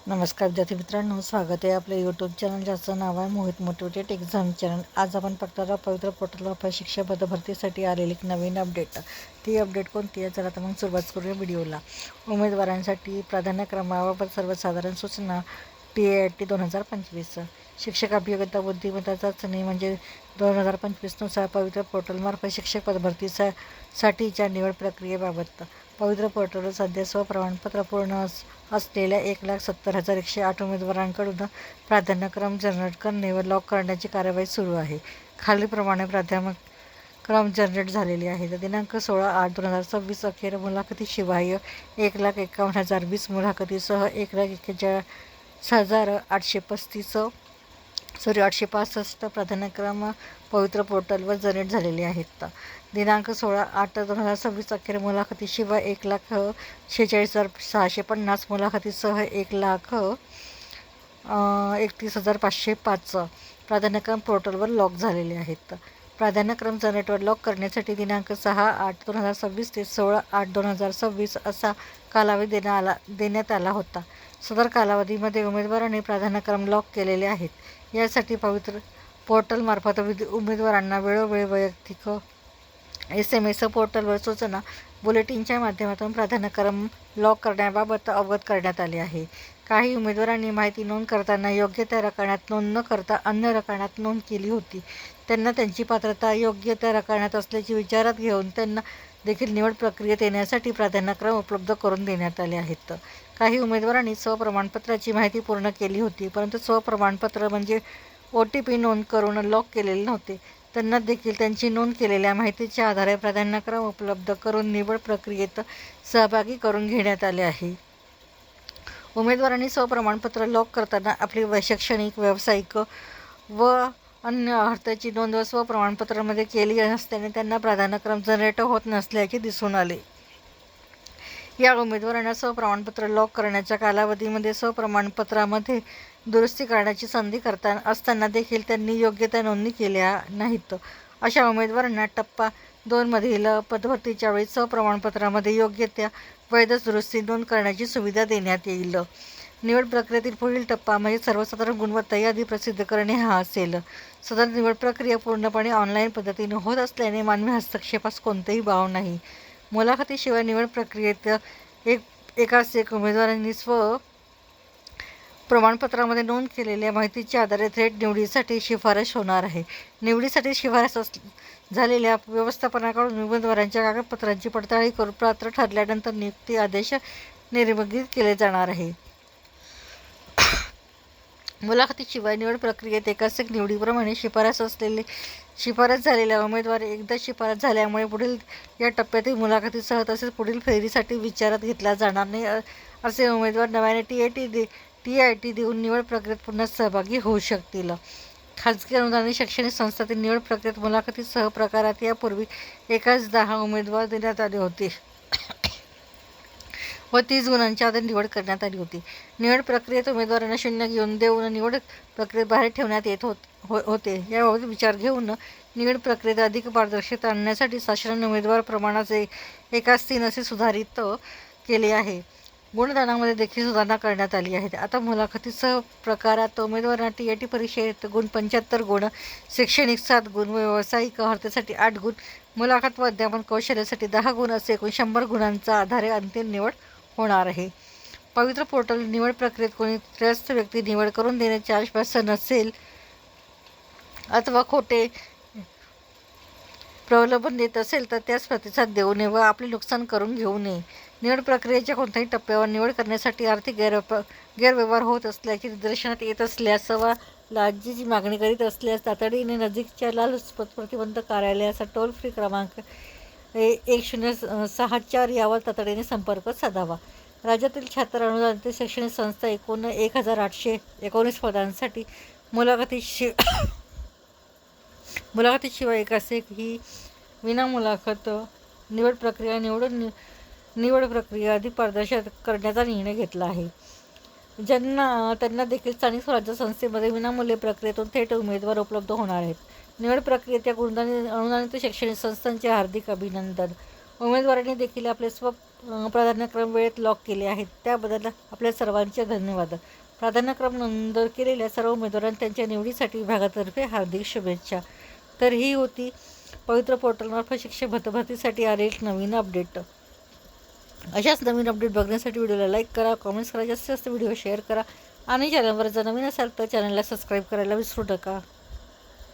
नमस्कार विद्यार्थी मित्रांनो, स्वागत आहे आपल्या यूट्यूब चॅनल ज्याचं नाव आहे मोहित मोटिवेटेड एक्झाम चॅनल। आज आपण बघणार पवित्र पोर्टल ऑफ शिक्षक पदभरतीसाठी आलेली एक नवीन अपडेट। ती अपडेट कोणती आहे, चला तर मग सुरुवात करूया व्हिडिओला। उमेदवारांसाठी प्राधान्यक्रमाबाबत सर्वसाधारण सूचना TAT 2025 शिक्षक अभियोग्यता बुद्धिमत्ता चाचणी म्हणजे 2025 पवित्र पोर्टलमार्फत शिक्षक पदभरतीसाठीच्या निवड प्रक्रियेबाबत पवित्र पोर्टलवर सध्या स्वप्रमाणपत्र पूर्ण असलेल्या 1,70,108 उमेदवारांकडून प्राधान्यक्रम जनरेट करणे व लॉक करण्याची कार्यवाही सुरू आहे। खालीलप्रमाणे प्राधान्यक्रम जनरेट झालेले आहेत। दिनांक 16/8/2026 अखेर मुलाखतीशिवाय 1,51,020 मुलाखतीसह 1,41,865 प्राधान्यक्रम पवित्र पोर्टलवर जनरेट झालेले आहेत। दिनांक 16/8/2026 अखेर मुलाखतीशिवाय 1,46,650 मुलाखतीसह 1,31,505 प्राधान्यक्रम पोर्टलवर लॉक झालेले आहेत। प्राधान्यक्रम जनरेटवर लॉक करण्यासाठी दिनांक 6/8/2026 ते 16/8/2026 असा कालावधी देण्यात आला होता। सदर कालावधीमध्ये उमेदवारांनी प्राधान्यक्रम लॉक केलेले आहेत। यासाठी पवित्र पोर्टलमार्फत उमेदवारांना वेळोवेळी वैयक्तिक SMS पोर्टलवर सूचना बुलेटिनच्या माध्यमातून प्राधान्यक्रम लॉक करण्याबाबत अवगत करण्यात आले आहे। काही उमेदवारांनी माहिती नोंद करताना योग्य त्या रकान्यात नोंद न करता अन्य रकान्यात नोंद केली होती। त्यांना त्यांची पात्रता योग्य त्या रकान्यात असल्याचे विचारात घेऊन त्यांना देखील निवड प्रक्रियेत येण्यासाठी प्राधान्यक्रम उपलब्ध करून देण्यात आले आहेत। काही उमेदवारांनी स्वप्रमाणपत्राची माहिती पूर्ण केली होती, परंतु स्वप्रमाणपत्र म्हणजे OTP नोंद करून लॉक केलेले नव्हते। त्यांना देखील त्यांची नोंद केलेल्या माहितीच्या आधारे प्राधान्यक्रम उपलब्ध करून निवड प्रक्रियेत सहभागी करून घेण्यात आले आहे। उमेदवारांनी स्वप्रमाणपत्र लॉक करताना आपली शैक्षणिक, व्यावसायिक व अन्य अर्हतेची नोंद स्वप्रमाणपत्रामध्ये केली नसल्याने त्यांना प्राधान्यक्रम जनरेट होत नसल्याचे दिसून आले। या उमेदवारांना स्वप्रमाणपत्र लॉक करण्याच्या कालावधीमध्ये स्वप्रमाणपत्रामध्ये दुरुस्ती करण्याची संधी असताना देखील त्यांनी योग्य त्या नोंदणी केल्या नाहीत। अशा उमेदवारांना टप्पा 2 मधील पदभरतीच्या वेळी स्वप्रमाणपत्रामध्ये योग्य त्या वैध दुरुस्ती नोंद करण्याची सुविधा देण्यात येईल। निवड प्रक्रियेतील पुढील टप्पा म्हणजे सर्वसाधारण गुणवत्ता यादी प्रसिद्ध करणे हा असेल। सदर निवड प्रक्रिया पूर्णपणे ऑनलाईन पद्धतीने होत असल्याने मानवी हस्तक्षेपास कोणतेही वाव नाही। मुलाखतीशिवाय निवड प्रक्रियेत एकाच एक उमेदवारांनी प्रमाणपत्रामध्ये नोंद केलेल्या माहितीच्या आधारे थेट निवडीसाठी शिफारस होणार आहे। निवडीसाठी शिफारस झालेल्या व्यवस्थापनाकडून उमेदवारांच्या कागदपत्रांची पडताळणी करून पात्र ठरल्यानंतर नियुक्ती आदेश निर्गमित केले जाणार आहे। मुलाखतीशिवाय निवड प्रक्रियेत एकाच एक निवडीप्रमाणे शिफारस झालेला उमेदवार एकदा शिफारस झाल्यामुळे पुढील या टप्प्यातील मुलाखतीसह तसेच पुढील फेरीसाठी विचारात घेतला जाणार नाही असे उमेदवार नव्याने TAT देऊन निवड प्रक्रियेत पुन्हा सहभागी होऊ शकतील। खाजगी अनुदानित शैक्षणिक संस्थांतील निवड प्रक्रियेत मुलाखतीसह प्रकारात यापूर्वी एकाच 10 उमेदवार देण्यात आले होते व 30 गुणांच्या आधारे निवड करण्यात आली होती। निवड प्रक्रियेत उमेदवारांना 0 देऊन निवड प्रक्रियेत बाहेर ठेवण्यात येत होते। याबाबत विचार घेऊन निवड प्रक्रियेत अधिक पारदर्शकता आणण्यासाठी शासनाने उमेदवार प्रमाणाचे 1:3 असे सुधारित केले आहे। गुणदानामध्ये देखील सुधारणा करण्यात आली आहे। आता मुलाखतीसह प्रकारात उमेदवारांना TAT परीक्षेत गुण 75 गुण, शैक्षणिक 7 गुण व व्यावसायिक अर्हतेसाठी 8 गुण, मुलाखत व अध्यापन कौशल्यासाठी 10 गुण असे एकूण 100 गुणांच्या आधारे अंतिम निवड होणार आहे। पवित्र पोर्टल निवड प्रक्रियेत कोणी त्रयस्थ व्यक्ती निवड करून देण्याचे आश्वासन नसेल अथवा खोटे प्रलोभन देत असेल तर त्यास प्रतिसाद देऊ नये व आपले नुकसान करून घेऊ नये। निवड प्रक्रियेच्या कोणत्याही टप्प्यावर निवड करण्यासाठी आर्थिक गैरव्यवहार होत असल्याचे निदर्शनात येत असल्यास वा लाचेची मागणी करीत असल्यास तातडीने नजीकच्या लाचलुचपत प्रतिबंधक कार्यालयाचा टोल फ्री क्रमांक 1064 यावर तातडीने संपर्क साधावा। राज्यातील छात्र अनुदानित शैक्षणिक संस्था एकूण 1,819 पदांसाठी मुलाखतीशिवाय एकास एक ही विनामुलाखत निवड प्रक्रिया निवड प्रक्रिया अधिक पारदर्शक करण्याचा निर्णय घेतला आहे। त्यांना देखील स्थानिक स्वराज्य संस्थेमध्ये विनामूल्य प्रक्रियेतून थेट उमेदवार उपलब्ध होणार आहेत। निवड प्रक्रियेत या अनुदानित शैक्षणिक संस्थांचे हार्दिक अभिनंदन। उमेदवारांनी देखील आपले प्राधान्यक्रम वेळेत लॉक केले आहेत त्याबद्दल आपल्या सर्वांचे धन्यवाद. प्राधान्यक्रम नोंद केलेल्या सर्व उमेदवारांना त्यांच्या निवडीसाठी विभागातर्फे हार्दिक शुभेच्छा. तर ही होती पवित्र पोर्टलमार्फत शिक्षक भरतीसाठी आले एक नवीन अपडेट. अशाच नवीन अपडेट बघण्यासाठी व्हिडिओला लाईक करा, कमेंट्स करा, जास्तीत जास्त व्हिडिओ शेअर करा आणि चॅनलवर जर नवीन असाल तर चॅनलला सबस्क्राईब करायला विसरू नका.